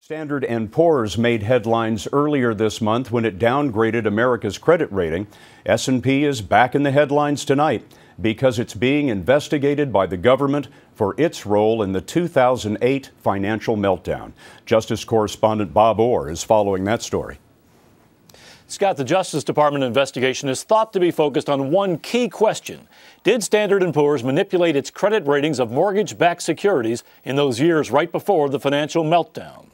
Standard & Poor's made headlines earlier this month when it downgraded America's credit rating. S&P is back in the headlines tonight because it's being investigated by the government for its role in the 2008 financial meltdown. Justice correspondent Bob Orr is following that story. Scott, the Justice Department investigation is thought to be focused on one key question. Did Standard & Poor's manipulate its credit ratings of mortgage-backed securities in those years right before the financial meltdown?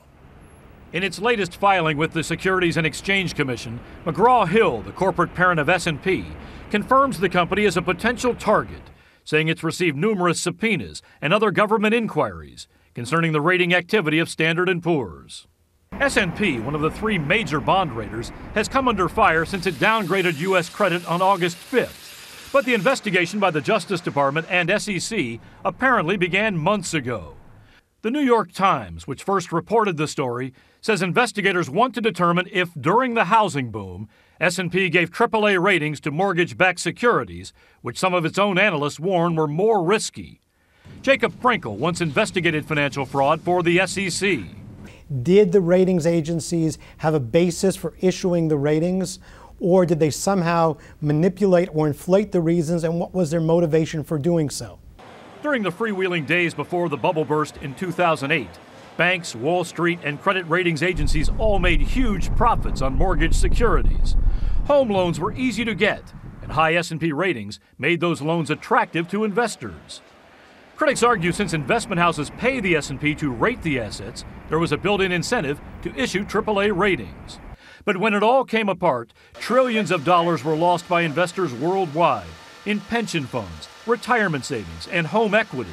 In its latest filing with the Securities and Exchange Commission, McGraw-Hill, the corporate parent of S&P, confirms the company is a potential target, saying it's received numerous subpoenas and other government inquiries concerning the rating activity of Standard & Poor's. S&P, one of the three major bond raters, has come under fire since it downgraded U.S. credit on August 5th. But the investigation by the Justice Department and SEC apparently began months ago. The New York Times, which first reported the story, says investigators want to determine if, during the housing boom, S&P gave AAA ratings to mortgage-backed securities, which some of its own analysts warn were more risky. Jacob Frankel once investigated financial fraud for the SEC. Did the ratings agencies have a basis for issuing the ratings, or did they somehow manipulate or inflate the reasons, and what was their motivation for doing so? During the freewheeling days before the bubble burst in 2008, banks, Wall Street, and credit ratings agencies all made huge profits on mortgage securities. Home loans were easy to get, and high S&P ratings made those loans attractive to investors. Critics argue since investment houses pay the S&P to rate the assets, there was a built-in incentive to issue AAA ratings. But when it all came apart, trillions of dollars were lost by investors worldwide in pension funds, retirement savings, and home equity.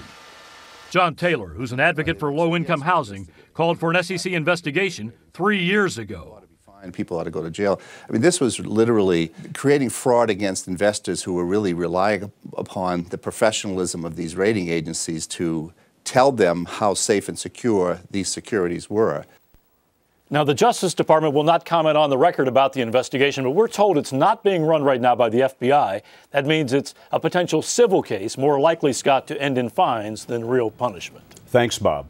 John Taylor, who's an advocate for low-income housing, called for an SEC investigation 3 years ago. People ought to go to jail. I mean, this was literally creating fraud against investors who were really relying upon the professionalism of these rating agencies to tell them how safe and secure these securities were. Now, the Justice Department will not comment on the record about the investigation, but we're told it's not being run right now by the FBI. That means it's a potential civil case, more likely, Scott, to end in fines than real punishment. Thanks, Bob.